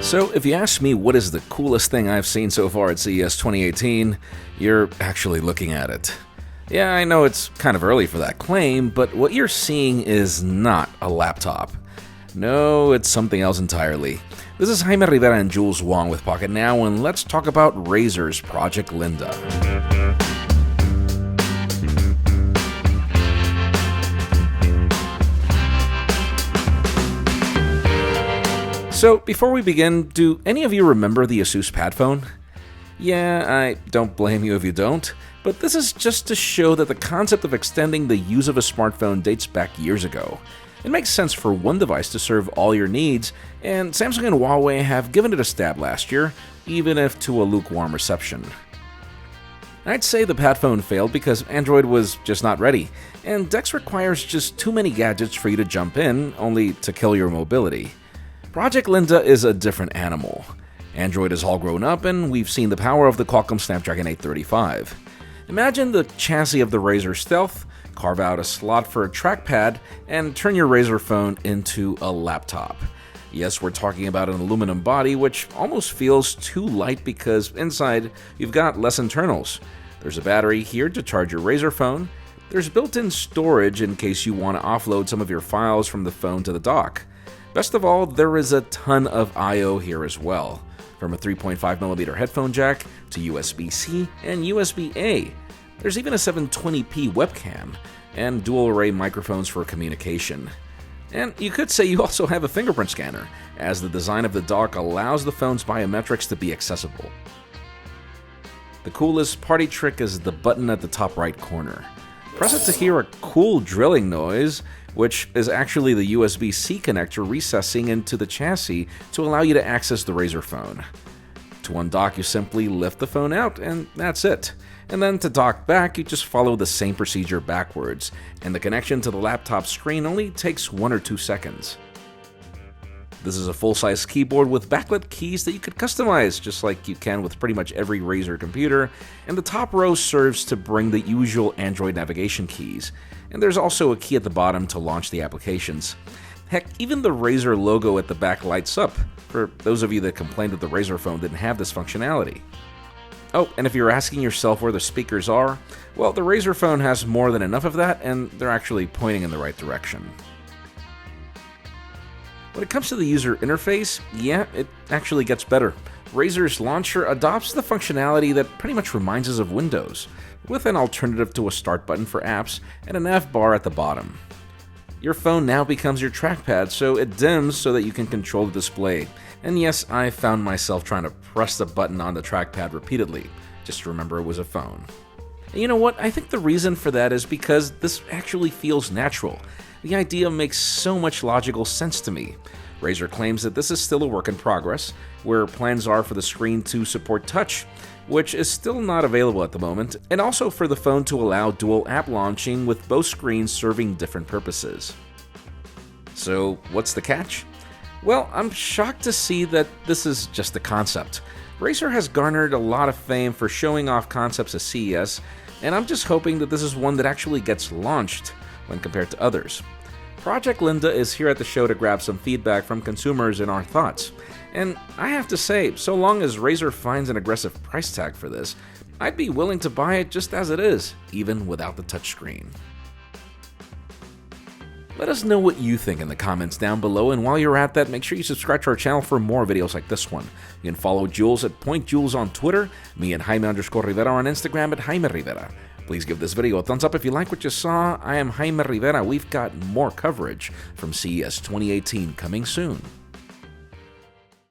So, if you ask me what is the coolest thing I've seen so far at CES 2018, you're actually looking at it. Yeah, I know it's kind of early for that claim, but what you're seeing is not a laptop. No, it's something else entirely. This is Jaime Rivera and Jules Wang with Pocketnow, and let's talk about Razer's Project Linda. So, before we begin, do any of you remember the Asus Pad phone? Yeah, I don't blame you if you don't, but this is just to show that the concept of extending the use of a smartphone dates back years ago. It makes sense for one device to serve all your needs, and Samsung and Huawei have given it a stab last year, even if to a lukewarm reception. I'd say the Pad phone failed because Android was just not ready, and DeX requires just too many gadgets for you to jump in, only to kill your mobility. Project Linda is a different animal. Android is all grown up, and we've seen the power of the Qualcomm Snapdragon 835. Imagine the chassis of the Razer Stealth, carve out a slot for a trackpad, and turn your Razer phone into a laptop. Yes, we're talking about an aluminum body, which almost feels too light because inside you've got less internals. There's a battery here to charge your Razer phone. There's built-in storage in case you want to offload some of your files from the phone to the dock. Best of all, there is a ton of I/O here as well, from a 3.5mm headphone jack to USB-C and USB-A. There's even a 720p webcam and dual-array microphones for communication. And you could say you also have a fingerprint scanner, as the design of the dock allows the phone's biometrics to be accessible. The coolest party trick is the button at the top right corner. Press it to hear a cool drilling noise, which is actually the USB-C connector recessing into the chassis to allow you to access the Razer phone. To undock, you simply lift the phone out, and that's it. And then to dock back, you just follow the same procedure backwards, and the connection to the laptop screen only takes 1 or 2 seconds. This is a full-size keyboard with backlit keys that you could customize, just like you can with pretty much every Razer computer, and the top row serves to bring the usual Android navigation keys, and there's also a key at the bottom to launch the applications. Heck, even the Razer logo at the back lights up, for those of you that complained that the Razer phone didn't have this functionality. Oh, and if you're asking yourself where the speakers are, well, the Razer phone has more than enough of that, and they're actually pointing in the right direction. When it comes to the user interface, yeah, it actually gets better. Razer's launcher adopts the functionality that pretty much reminds us of Windows, with an alternative to a start button for apps and a nav bar at the bottom. Your phone now becomes your trackpad, so it dims so that you can control the display. And yes, I found myself trying to press the button on the trackpad repeatedly, just to remember it was a phone. And you know what? I think the reason for that is because this actually feels natural. The idea makes so much logical sense to me. Razer claims that this is still a work in progress, where plans are for the screen to support touch, which is still not available at the moment, and also for the phone to allow dual app launching with both screens serving different purposes. So, what's the catch? Well, I'm shocked to see that this is just a concept. Razer has garnered a lot of fame for showing off concepts at CES, and I'm just hoping that this is one that actually gets launched when compared to others. Project Linda is here at the show to grab some feedback from consumers and our thoughts. And I have to say, so long as Razer finds an aggressive price tag for this, I'd be willing to buy it just as it is, even without the touchscreen. Let us know what you think in the comments down below, and while you're at that, make sure you subscribe to our channel for more videos like this one. You can follow Jules at PointJules on Twitter, me at Jaime_Rivera on Instagram at Jaime Rivera. Please give this video a thumbs up if you like what you saw. I am Jaime Rivera. We've got more coverage from CES 2018 coming soon.